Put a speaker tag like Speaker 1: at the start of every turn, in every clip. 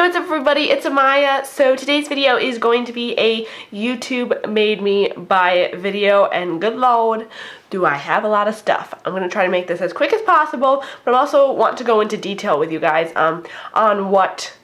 Speaker 1: what's up everybody, it's Amaya. So today's video is going to be a YouTube made me buy it video, and good lord, do I have a lot of stuff. I'm going to try to make this as quick as possible, but I also want to go into detail with you guys on what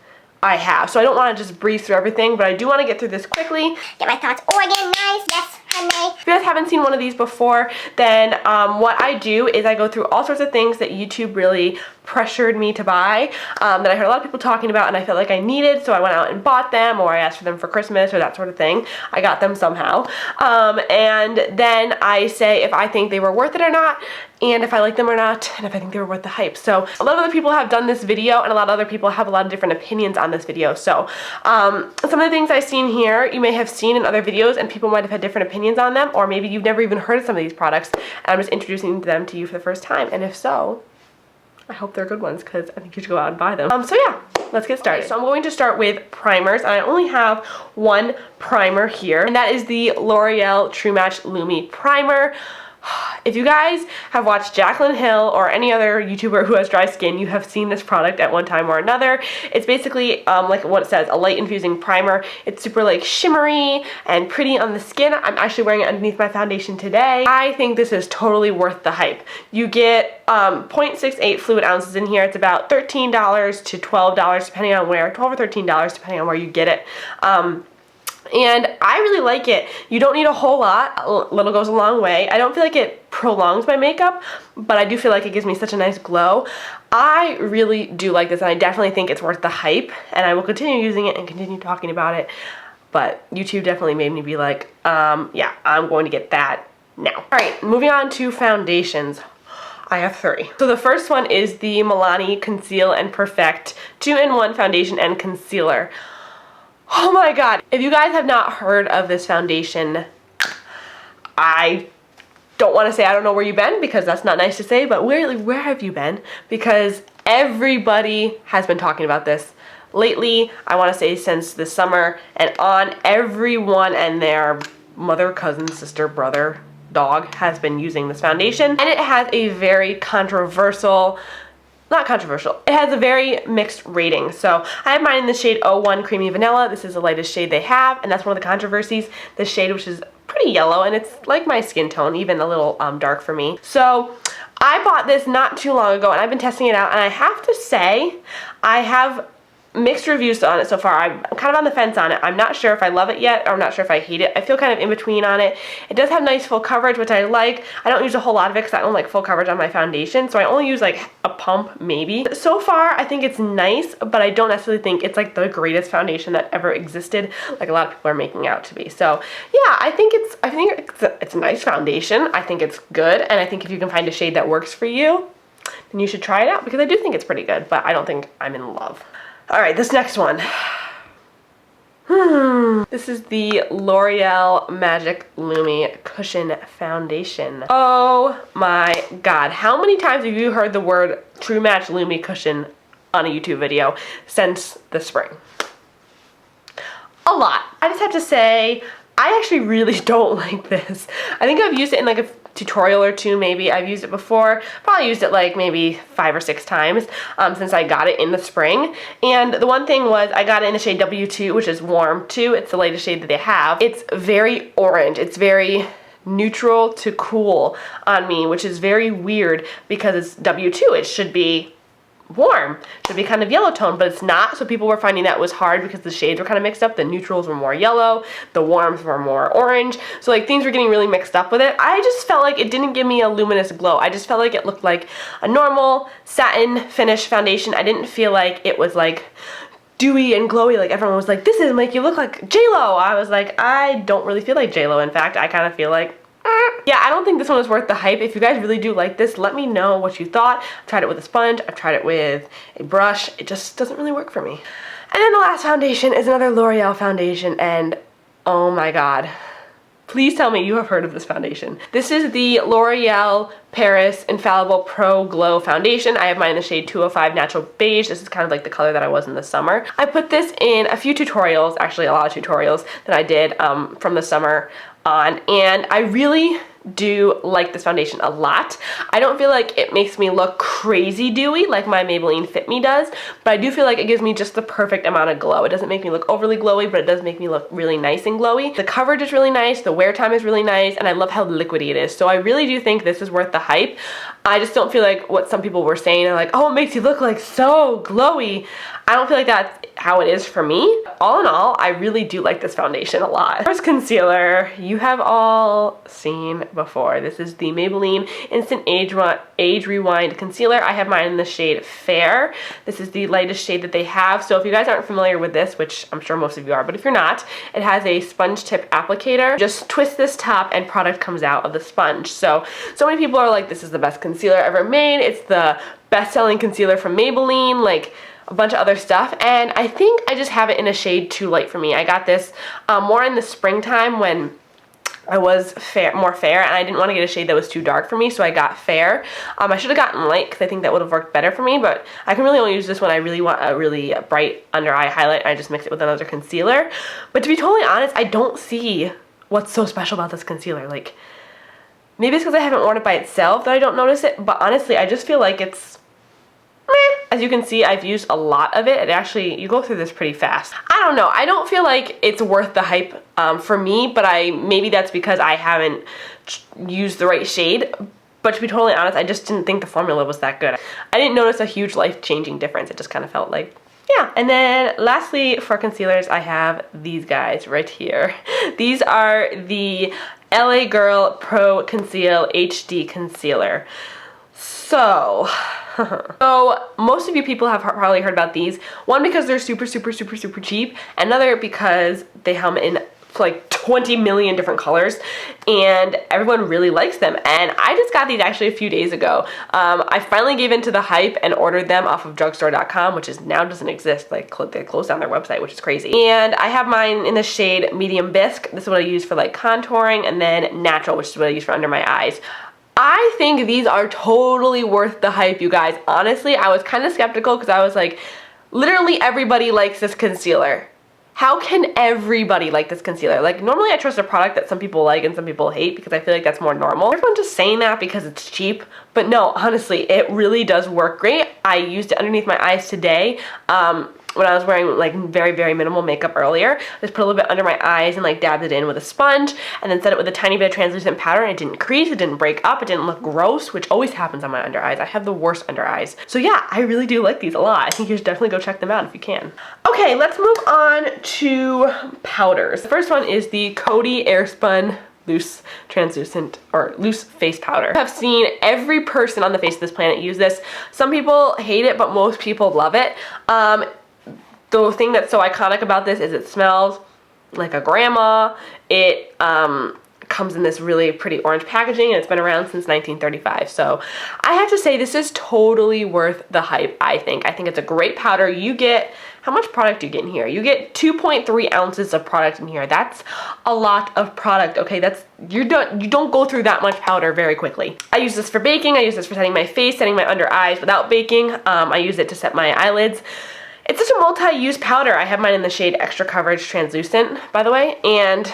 Speaker 1: I have. So I don't want to just breeze through everything, but I do want to get through this quickly.
Speaker 2: Get my thoughts organized, yes, honey.
Speaker 1: If you guys haven't seen one of these before, then what I do is I go through all sorts of things that YouTube really pressured me to buy, that I heard a lot of people talking about and I felt like I needed, so I went out and bought them, or I asked for them for Christmas or that sort of thing. I got them somehow. And then I say if I think they were worth it or not, and if I like them or not, and if I think they were worth the hype. So a lot of other people have done this video, and a lot of other people have a lot of different opinions on this video. So some of the things I've seen here, you may have seen in other videos, and people might have had different opinions on them, or maybe you've never even heard of some of these products, and I'm just introducing them to you for the first time. And if so, I hope they're good ones, because I think you should go out and buy them. So yeah, let's get started. So I'm going to start with primers, and I only have one primer here, and that is the L'Oreal True Match Lumi Primer. If you guys have watched Jaclyn Hill or any other YouTuber who has dry skin, you have seen this product at one time or another. It's basically like what it says, a light infusing primer. It's super like shimmery and pretty on the skin. I'm actually wearing it underneath my foundation today. I think this is totally worth the hype. You get 0.68 fluid ounces in here. It's about $13 to $12 depending on where, $12 or $13 depending on where you get it. And I really like it. You don't need a whole lot. A little goes a long way. I don't feel like it prolongs my makeup, but I do feel like it gives me such a nice glow. I really do like this, and I definitely think it's worth the hype, and I will continue using it and continue talking about it. But YouTube definitely made me be like, yeah, I'm going to get that now. All right, moving on to foundations. I have 3. So the first one is the Milani Conceal and Perfect 2-in-1 foundation and concealer. Oh my god, if you guys have not heard of this foundation, I don't want to say I don't know where you've been, because that's not nice to say, but where have you been? Because everybody has been talking about this lately. I want to say since the summer and on, everyone and their mother, cousin, sister, brother, dog has been using this foundation, and it has a very controversial, not controversial, it has a very mixed rating. So I have mine in the shade 01 Creamy Vanilla. This is the lightest shade they have, and that's one of the controversies. This shade, which is pretty yellow, and it's like my skin tone, even a little dark for me. So I bought this not too long ago, and I've been testing it out, and I have to say I have mixed reviews on it so far. I'm kind of on the fence on it. I'm not sure if I love it yet, or I'm not sure if I hate it. I feel kind of in between on it. It does have nice full coverage, which I like. I don't use a whole lot of it because I don't like full coverage on my foundation, so I only use like a pump maybe. So far, I think it's nice, but I don't necessarily think it's like the greatest foundation that ever existed, like a lot of people are making out to be. So yeah, I think it's a nice foundation. I think it's good, and I think if you can find a shade that works for you, then you should try it out, because I do think it's pretty good, but I don't think I'm in love. All right, this next one. This is the L'Oreal Magic Lumi Cushion Foundation. Oh my god. How many times have you heard the word True Match Lumi Cushion on a YouTube video since the spring? A lot. I just have to say, I actually really don't like this. I think I've used it in like a tutorial or two, maybe. I've used it before. Probably used it like maybe 5 or 6 times since I got it in the spring. And the one thing was I got it in the shade W2, which is warm too. It's the latest shade that they have. It's very orange. It's very neutral to cool on me, which is very weird because it's W2. It should be warm, should be kind of yellow tone, but it's not. So people were finding that was hard because the shades were kind of mixed up. The neutrals were more yellow, the warms were more orange, so like things were getting really mixed up with it. I just felt like it didn't give me a luminous glow. I just felt like it looked like a normal satin finish foundation. I didn't feel like it was like dewy and glowy, like everyone was like, this is make you look like J-Lo. I was like, I don't really feel like J-Lo. In fact, I kind of feel like yeah, I don't think this one is worth the hype. If you guys really do like this, let me know what you thought. I've tried it with a sponge. I've tried it with a brush. It just doesn't really work for me. And then the last foundation is another L'Oreal foundation, and oh my god. Please tell me you have heard of this foundation. This is the L'Oreal Paris Infallible Pro Glow Foundation. I have mine in the shade 205 Natural Beige. This is kind of like the color that I was in the summer. I put this in a few tutorials, actually a lot of tutorials that I did from the summer on, and I really do like this foundation a lot. I don't feel like it makes me look crazy dewy like my Maybelline Fit Me does, but I do feel like it gives me just the perfect amount of glow. It doesn't make me look overly glowy, but it does make me look really nice and glowy. The coverage is really nice, the wear time is really nice, and I love how liquidy it is. So I really do think this is worth the hype. I just don't feel like what some people were saying, like, oh, it makes you look like so glowy. I don't feel like that's how it is for me. All in all, I really do like this foundation a lot. First concealer, you have all seen before. This is the Maybelline Instant Age Rewind Concealer. I have mine in the shade Fair. This is the lightest shade that they have. So if you guys aren't familiar with this, which I'm sure most of you are, but if you're not, it has a sponge tip applicator. Just twist this top and product comes out of the sponge. So many people are like, this is the best concealer ever made. It's the best-selling concealer from Maybelline, like a bunch of other stuff, and I think I just have it in a shade too light for me. I got this more in the springtime when I was more fair, and I didn't want to get a shade that was too dark for me, so I got Fair. I should have gotten light because I think that would have worked better for me, but I can really only use this when I really want a really bright under eye highlight, and I just mix it with another concealer. But to be totally honest, I don't see what's so special about this concealer. Like, maybe it's because I haven't worn it by itself that I don't notice it, but honestly, I just feel like it's meh. As you can see, I've used a lot of it. It actually, you go through this pretty fast. I don't know. I don't feel like it's worth the hype for me, but maybe that's because I haven't used the right shade. But to be totally honest, I just didn't think the formula was that good. I didn't notice a huge life-changing difference. It just kind of felt like, yeah. And then lastly, for concealers, I have these guys right here. These are the LA Girl Pro Conceal HD Concealer. So most of you people have probably heard about these. One, because they're super cheap. Another, because they come in like 20 million different colors, and everyone really likes them. And I just got these actually a few days ago. I finally gave into the hype and ordered them off of drugstore.com, which is now doesn't exist. Like, they closed down their website, which is crazy. And I have mine in the shade Medium Bisque. This is what I use for like contouring, and then Natural, which is what I use for under my eyes. I think these are totally worth the hype, you guys. Honestly, I was kind of skeptical because I was like, literally everybody likes this concealer. How can everybody like this concealer? Like, normally I trust a product that some people like and some people hate because I feel like that's more normal. Everyone's just saying that because it's cheap, but no, honestly, it really does work great. I used it underneath my eyes today. When I was wearing like very minimal makeup earlier. I just put a little bit under my eyes and like dabbed it in with a sponge, and then set it with a tiny bit of translucent powder, and it didn't crease, it didn't break up, it didn't look gross, which always happens on my under eyes. I have the worst under eyes. So yeah, I really do like these a lot. I think you should definitely go check them out if you can. Okay, let's move on to powders. The first one is the Coty Airspun loose translucent or loose face powder. I've seen every person on the face of this planet use this. Some people hate it, but most people love it. The thing that's so iconic about this is it smells like a grandma. It comes in this really pretty orange packaging, and it's been around since 1935. So I have to say, this is totally worth the hype, I think. I think it's a great powder. You get, how much product do you get in here? You get 2.3 ounces of product in here. That's a lot of product, okay? You don't go through that much powder very quickly. I use this for baking. I use this for setting my face, setting my under eyes without baking. I use it to set my eyelids. It's such a multi-use powder. I have mine in the shade Extra Coverage Translucent, by the way, and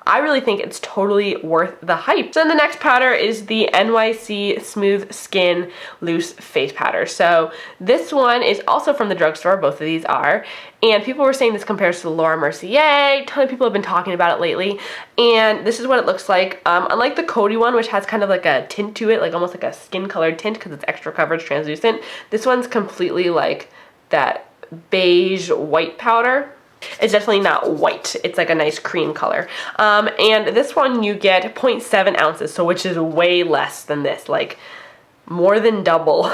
Speaker 1: I really think it's totally worth the hype. So then the next powder is the NYC Smooth Skin Loose Face Powder. So this one is also from the drugstore, both of these are, and people were saying this compares to Laura Mercier. A ton of people have been talking about it lately, and this is what it looks like. Unlike the Coty one, which has kind of like a tint to it, like almost like a skin colored tint because it's Extra Coverage Translucent, this one's completely like that beige white powder. It's definitely not white. It's like a nice cream color. And this one you get 0.7 ounces, so which is way less than this, like more than double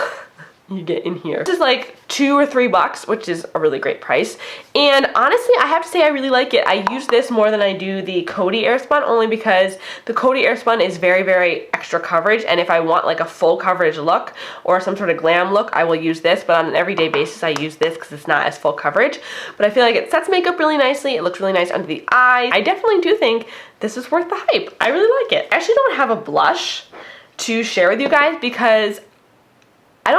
Speaker 1: you get in here. This is like $2 or $3, which is a really great price. And honestly, I have to say I really like it. I use this more than I do the Coty Airspun, only because the Coty Airspun is very extra coverage, and if I want like a full coverage look or some sort of glam look, I will use this, but on an everyday basis I use this because it's not as full coverage. But I feel like it sets makeup really nicely. It looks really nice under the eyes. I definitely do think this is worth the hype. I really like it. I actually don't have a blush to share with you guys because I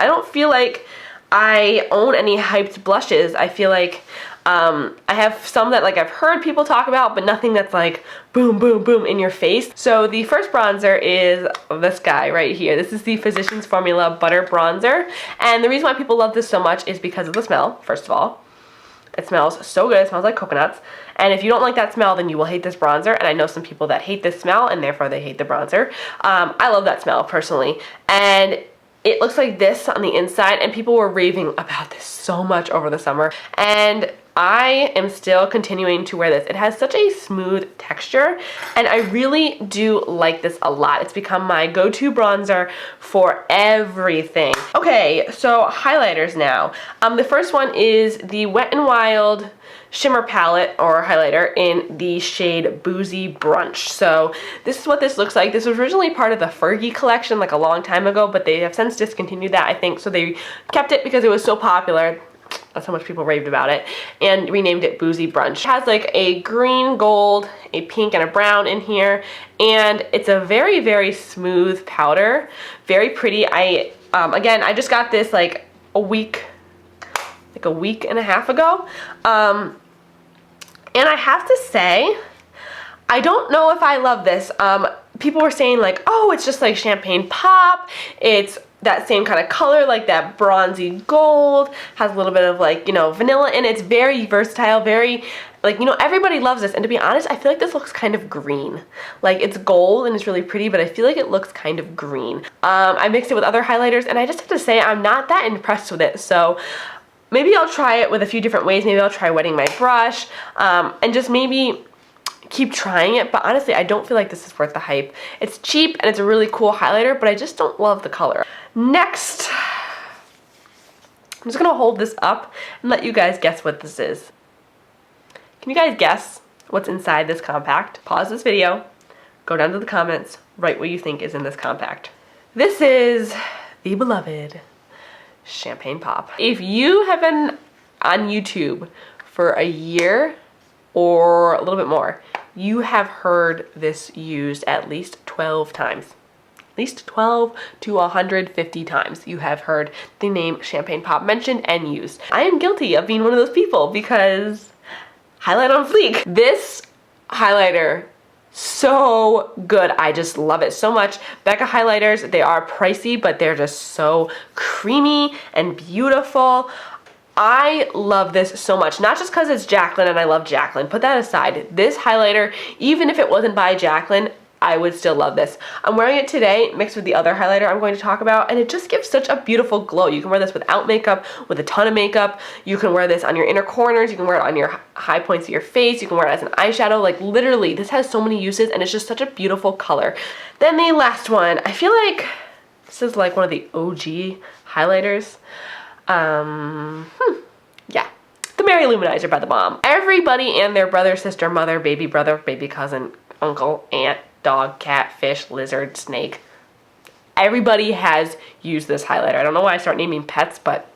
Speaker 1: don't feel like I own any hyped blushes. I feel like I have some that like I've heard people talk about, but nothing that's like boom, boom, boom in your face. So the first bronzer is this guy right here. This is the Physicians Formula Butter Bronzer. And the reason why people love this so much is because of the smell, first of all. It smells so good. It smells like coconuts. And if you don't like that smell, then you will hate this bronzer. And I know some people that hate this smell, and therefore they hate the bronzer. I love that smell, personally. And it looks like this on the inside, and people were raving about this so much over the summer. And I am still continuing to wear this. It has such a smooth texture, and I really do like this a lot. It's become my go-to bronzer for everything. Okay, so highlighters now. The first one is the Wet n Wild shimmer palette or highlighter in the shade Boozy Brunch. So this is what this looks like. This was originally part of the Fergie collection like a long time ago, but they have since discontinued that, I think. So they kept it because it was so popular. That's how much people raved about it, and renamed it Boozy Brunch. It has like a green, gold, a pink, and a brown in here, and it's a very, very smooth powder. Very pretty. Again, I just got this like a week and a half ago. And I have to say, I don't know if I love this. People were saying like, oh, it's just like champagne pop. It's that same kind of color, like that bronzy gold, has a little bit of like, you know, vanilla in it. It's very versatile, very, like, you know, everybody loves this. And to be honest, I feel like this looks kind of green. Like, it's gold and it's really pretty, but I feel like it looks kind of green. I mixed it with other highlighters, and I just have to say I'm not that impressed with it. So maybe I'll try it with a few different ways. Maybe I'll try wetting my brush, and just maybe keep trying it. But honestly, I don't feel like this is worth the hype. It's cheap and it's a really cool highlighter, but I just don't love the color. Next, I'm just gonna hold this up and let you guys guess what this is. Can you guys guess what's inside this compact? Pause this video, go down to the comments, write what you think is in this compact. This is the beloved Champagne Pop. If you have been on YouTube for a year or a little bit more, you have heard this used at least 12 times. At least 12 to 150 times you have heard the name Champagne Pop mentioned and used. I am guilty of being one of those people because highlight on fleek. This highlighter, so good. I just love it so much. Becca highlighters, they are pricey, but they're just so creamy and beautiful. I love this so much, not just because it's Jaclyn and I love Jaclyn. Put that aside. This highlighter, even if it wasn't by Jaclyn, I would still love this. I'm wearing it today mixed with the other highlighter I'm going to talk about, and it just gives such a beautiful glow. You can wear this without makeup, with a ton of makeup. You can wear this on your inner corners. You can wear it on your high points of your face. You can wear it as an eyeshadow. Like, literally, this has so many uses, and it's just such a beautiful color. Then the last one, I feel like this is like one of the OG highlighters. Yeah, the Mary Luminizer by The Balm. Everybody and their brother, sister, mother, baby brother, baby cousin, uncle, aunt, dog, cat, fish, lizard, snake. Everybody has used this highlighter. I don't know why I start naming pets, but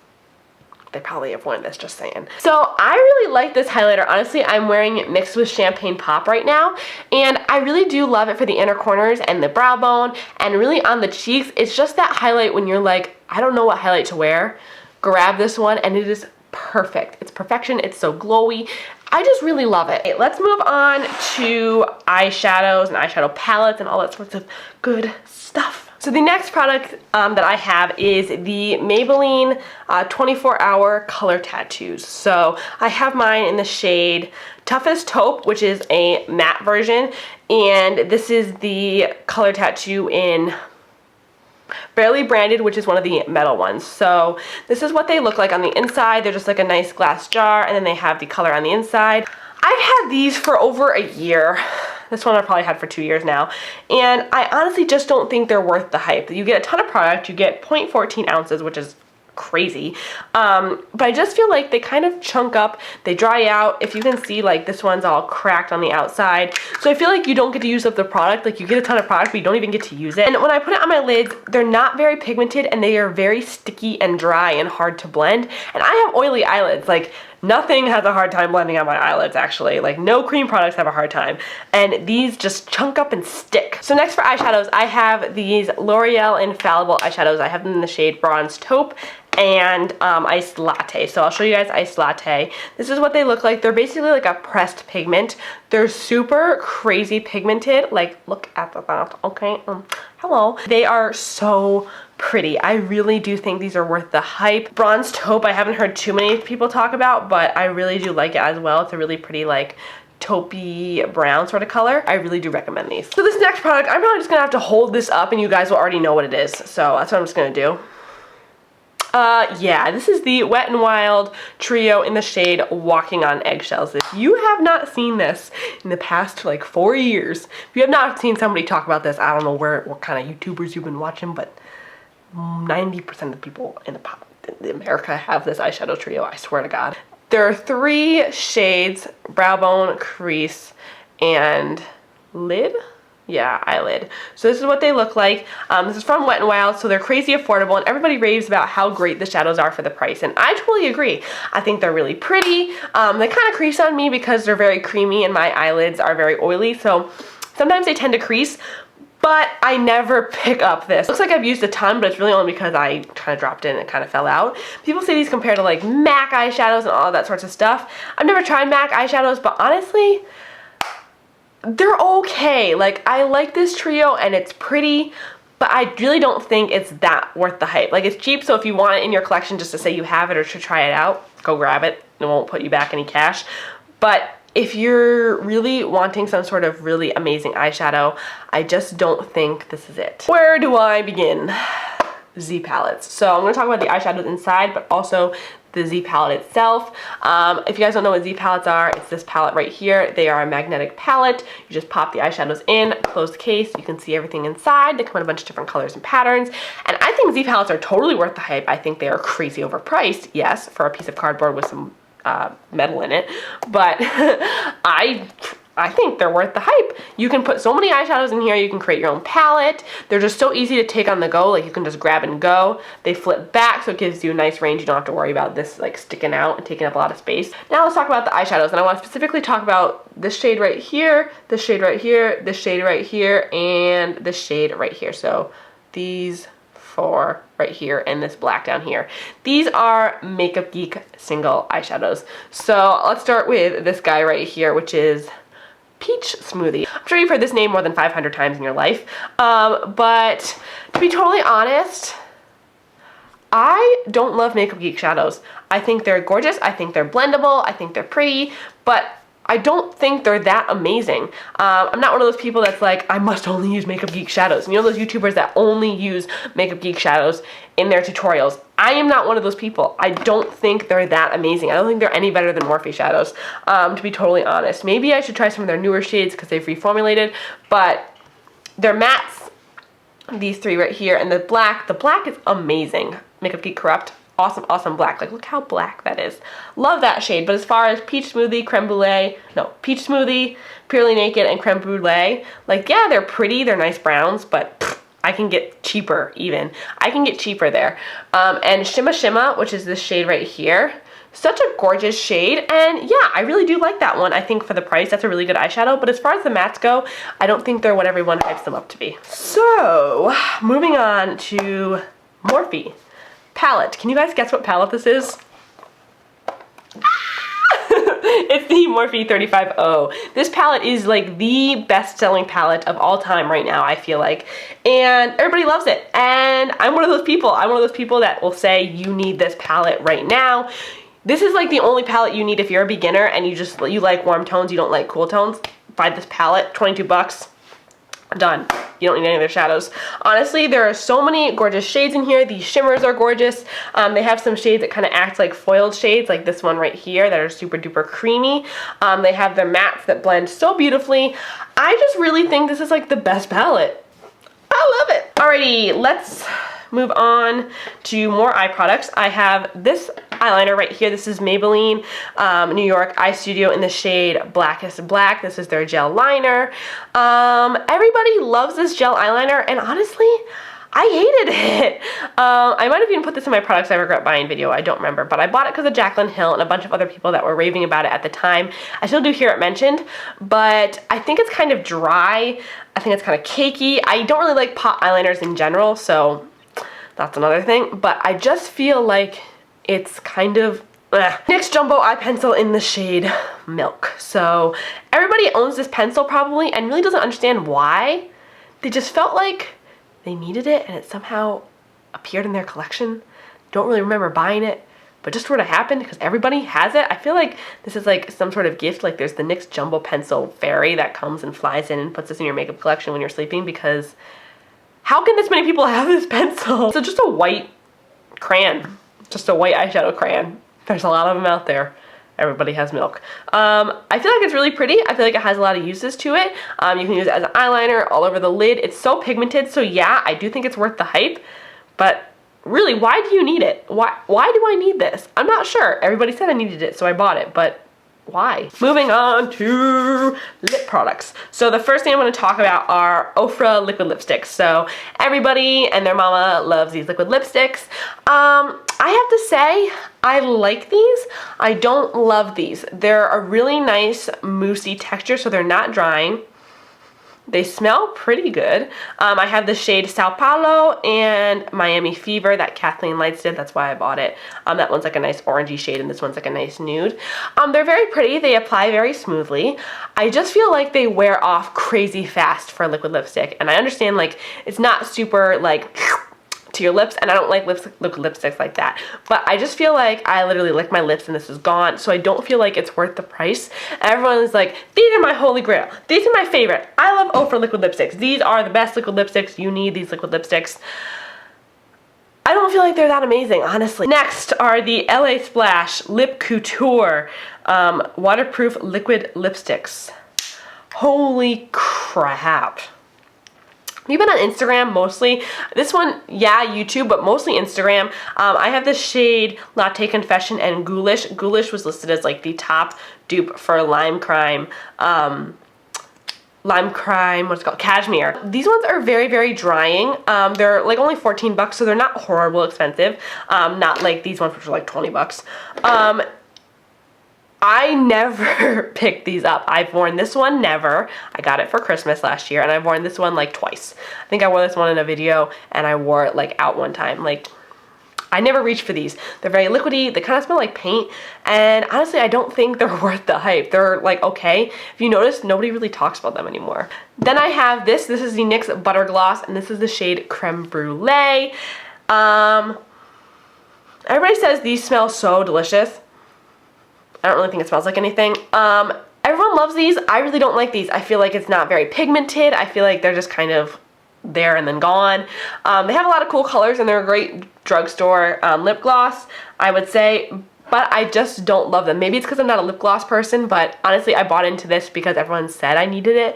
Speaker 1: they probably have worn this, just saying. So I really like this highlighter. Honestly, I'm wearing it mixed with Champagne Pop right now, and I really do love it for the inner corners and the brow bone and really on the cheeks. It's just that highlight when you're like, I don't know what highlight to wear. Grab this one and it is perfect. It's perfection. It's so glowy. I just really love it. Okay, let's move on to eyeshadows and eyeshadow palettes and all that sorts of good stuff. So the next product that I have is the Maybelline 24-Hour Color Tattoos. So I have mine in the shade Toughest Taupe, which is a matte version, and this is the color tattoo in Barely Branded, which is one of the metal ones. So this is what they look like on the inside. They're just like a nice glass jar, and then they have the color on the inside. I've had these for over a year. This one I've probably had for 2 years now, and I honestly just don't think they're worth the hype. You get a ton of product. You get 0.14 ounces, which is crazy, but I just feel like they kind of chunk up, they dry out. If you can see, like, this one's all cracked on the outside, so I feel like you don't get to use up the product. Like, you get a ton of product, but you don't even get to use it. And when I put it on my lids, they're not very pigmented, and they are very sticky and dry and hard to blend. And I have oily eyelids. Like, Nothing has a hard time blending on my eyelids, actually. Like, no cream products have a hard time. And these just chunk up and stick. So next for eyeshadows, I have these L'Oreal Infallible eyeshadows. I have them in the shade Bronze Taupe and Iced Latte. So I'll show you guys Iced Latte. This is what they look like. They're basically like a pressed pigment. They're super crazy pigmented. Like, look at that, okay? Hello. They are so pretty. I really do think these are worth the hype. Bronze Taupe, I haven't heard too many people talk about, but I really do like it as well. It's a really pretty, like, taupey brown sort of color. I really do recommend these. So this next product, I'm probably just gonna have to hold this up and you guys will already know what it is. So that's what I'm just gonna do. Yeah, this is the Wet n Wild Trio in the shade Walking on Eggshells. If you have not seen this in the past like 4 years, if you have not seen somebody talk about this, I don't know what kind of YouTubers you've been watching, but 90% of the people in America have this eyeshadow trio, I swear to God. There are 3 shades, brow bone, crease, and lid? Yeah, eyelid. So this is what they look like. This is from Wet n Wild, so they're crazy affordable, and everybody raves about how great the shadows are for the price, and I totally agree. I think they're really pretty. They kind of crease on me because they're very creamy, and my eyelids are very oily, so sometimes they tend to crease, but I never pick up this. Looks like I've used a ton, but it's really only because I kind of dropped it and it kind of fell out. People say these compare to like MAC eyeshadows and all that sorts of stuff. I've never tried MAC eyeshadows, but honestly, they're okay. Like, I like this trio and it's pretty, but I really don't think it's that worth the hype. Like, it's cheap, so if you want it in your collection just to say you have it or to try it out, go grab it. It won't put you back any cash. But if you're really wanting some sort of really amazing eyeshadow, I just don't think this is it. Where do I begin? Z palettes. So I'm going to talk about the eyeshadows inside, but also the Z palette itself. If you guys don't know what Z palettes are, it's this palette right here. They are a magnetic palette. You just pop the eyeshadows in, close the case, you can see everything inside. They come in a bunch of different colors and patterns. And I think Z palettes are totally worth the hype. I think they are crazy overpriced, yes, for a piece of cardboard with some metal in it, but I think they're worth the hype. You can put so many eyeshadows in here, you can create your own palette. They're just so easy to take on the go, like you can just grab and go. They flip back, so it gives you a nice range. You don't have to worry about this like sticking out and taking up a lot of space. Now let's talk about the eyeshadows, and I want to specifically talk about this shade right here, this shade right here, this shade right here, and this shade right here. So these 4 right here and this black down here. These are Makeup Geek single eyeshadows. So let's start with this guy right here, which is Peach Smoothie. I'm sure you've heard this name more than 500 times in your life, but to be totally honest, I don't love Makeup Geek shadows. I think they're gorgeous, I think they're blendable, I think they're pretty, but I don't think they're that amazing. I'm not one of those people that's like, I must only use Makeup Geek shadows. You know those YouTubers that only use Makeup Geek shadows in their tutorials? I am not one of those people. I don't think they're that amazing. I don't think they're any better than Morphe shadows, to be totally honest. Maybe I should try some of their newer shades because they've reformulated, but they're mattes, these 3 right here, and the black is amazing. Makeup Geek Corrupt. Awesome, awesome black. Like, look how black that is. Love that shade. But as far as Peach Smoothie, Creme Brulee, no, Peach Smoothie, Purely Naked, and Creme Brulee, like, yeah, they're pretty, they're nice browns, but pff, I can get cheaper even. I can get cheaper there. And Shimma Shimma, which is this shade right here, such a gorgeous shade, and yeah, I really do like that one. I think for the price, that's a really good eyeshadow, but as far as the mattes go, I don't think they're what everyone hypes them up to be. So, moving on to Morphe palette. Can you guys guess what palette this is? It's the Morphe 35O. This palette is like the best-selling palette of all time right now, I feel like. And everybody loves it. And I'm one of those people. I'm one of those people that will say, you need this palette right now. This is like the only palette you need if you're a beginner and you like warm tones, you don't like cool tones. Buy this palette, 22 bucks. Done. You don't need any of their shadows. Honestly, there are so many gorgeous shades in here. These shimmers are gorgeous. They have some shades that kind of act like foiled shades, like this one right here, that are super duper creamy. They have their mattes that blend so beautifully. I just really think this is like the best palette. I love it. Alrighty, let's move on to more eye products. I have this eyeliner right here. This is Maybelline New York Eye Studio in the shade Blackest Black. This is their gel liner. Everybody loves this gel eyeliner, and honestly, I hated it. I might have even put this in my products I regret buying video. I don't remember, but I bought it because of Jaclyn Hill and a bunch of other people that were raving about it at the time. I still do hear it mentioned, but I think it's kind of dry. I think it's kind of cakey. I don't really like pot eyeliners in general, so that's another thing. But I just feel like it's kind of NYX Jumbo Eye Pencil in the shade Milk. So everybody owns this pencil probably and really doesn't understand why. They just felt like they needed it and it somehow appeared in their collection. Don't really remember buying it, but just sort of happened because everybody has it. I feel like this is like some sort of gift. Like there's the NYX Jumbo Pencil fairy that comes and flies in and puts this in your makeup collection when you're sleeping, because how can this many people have this pencil? So just a white crayon, just a white eyeshadow crayon. There's a lot of them out there. Everybody has Milk. I feel like it's really pretty. I feel like it has a lot of uses to it. You can use it as an eyeliner all over the lid. It's so pigmented, so yeah, I do think it's worth the hype. But really, why do you need it? Why do I need this? I'm not sure. Everybody said I needed it, so I bought it, but why? Moving on to lip products. So the first thing I'm going to talk about are Ofra liquid lipsticks. So everybody and their mama loves these liquid lipsticks. I have to say, I like these. I don't love these. They're a really nice moussey texture, so they're not drying. They smell pretty good. I have the shade Sao Paulo and Miami Fever that Kathleen Lights did. That's why I bought it. That one's like a nice orangey shade and this one's like a nice nude. They're very pretty. They apply very smoothly. I just feel like they wear off crazy fast for liquid lipstick. And I understand like it's not super like to your lips, and I don't like liquid lipsticks like that, but I just feel like I literally lick my lips and this is gone, so I don't feel like it's worth the price. Everyone is like, these are my holy grail, these are my favorite, I love Ofra liquid lipsticks, these are the best liquid lipsticks, you need these liquid lipsticks. I don't feel like they're that amazing, honestly. Next are the LA Splash Lip Couture waterproof liquid lipsticks. Holy crap. You've been on Instagram mostly. This one, yeah, YouTube, but mostly Instagram. I have the shade Latte Confession and Ghoulish. Ghoulish was listed as like the top dupe for Lime Crime, what's it called? Cashmere. These ones are very, very drying. They're like only 14 bucks, so they're not horrible expensive. Not like these ones, which are like 20 bucks. I never picked these up. I've worn this one, never. I got it for Christmas last year, and I've worn this one like twice. I think I wore this one in a video, and I wore it like out one time. Like, I never reached for these. They're very liquidy, they kind of smell like paint, and honestly, I don't think they're worth the hype. They're like, okay. If you notice, nobody really talks about them anymore. Then I have this. This is the NYX Butter Gloss, and this is the shade Creme Brulee. Everybody says these smell so delicious. I don't really think it smells like anything. Everyone loves these. I really don't like these. I feel like it's not very pigmented. I feel like they're just kind of there and then gone. They have a lot of cool colors and they're a great drugstore lip gloss, I would say, but I just don't love them. Maybe it's because I'm not a lip gloss person, but honestly, I bought into this because everyone said I needed it,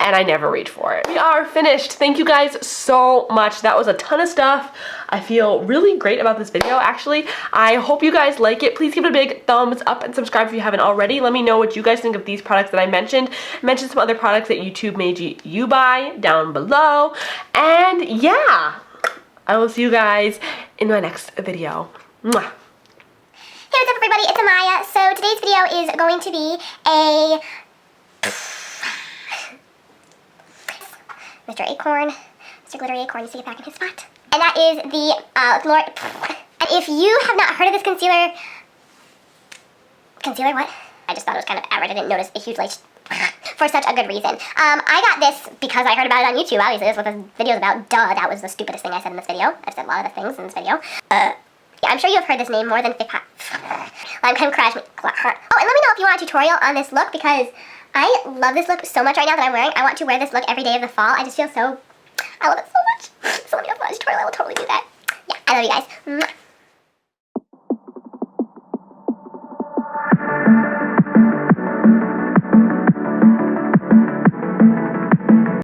Speaker 1: and I never reached for it. We are finished. Thank you guys so much. That was a ton of stuff. I feel really great about this video, actually. I hope you guys like it. Please give it a big thumbs up and subscribe if you haven't already. Let me know what you guys think of these products that I mentioned. Mention some other products that YouTube made you buy down below. And yeah, I will see you guys in my next video. Mwah.
Speaker 2: Hey, what's up everybody, it's Amaya. So today's video is going to be a Mr. Acorn, Mr. Glittery Acorn, you see it back in his spot. And that is the and if you have not heard of this concealer what? I just thought it was kind of average. I didn't notice a huge light for such a good reason. I got this because I heard about it on YouTube. Obviously, that's what this video is about. Duh, that was the stupidest thing I said in this video. I've said a lot of the things in this video. Yeah, I'm sure you have heard this name more than 50 Lime Creme Crash. Oh, and let me know if you want a tutorial on this look, because I love this look so much right now that I'm wearing. I want to wear this look every day of the fall. I just feel so, I love it so much. So let me know if you want a tutorial, I will totally do that. Yeah, I love you guys.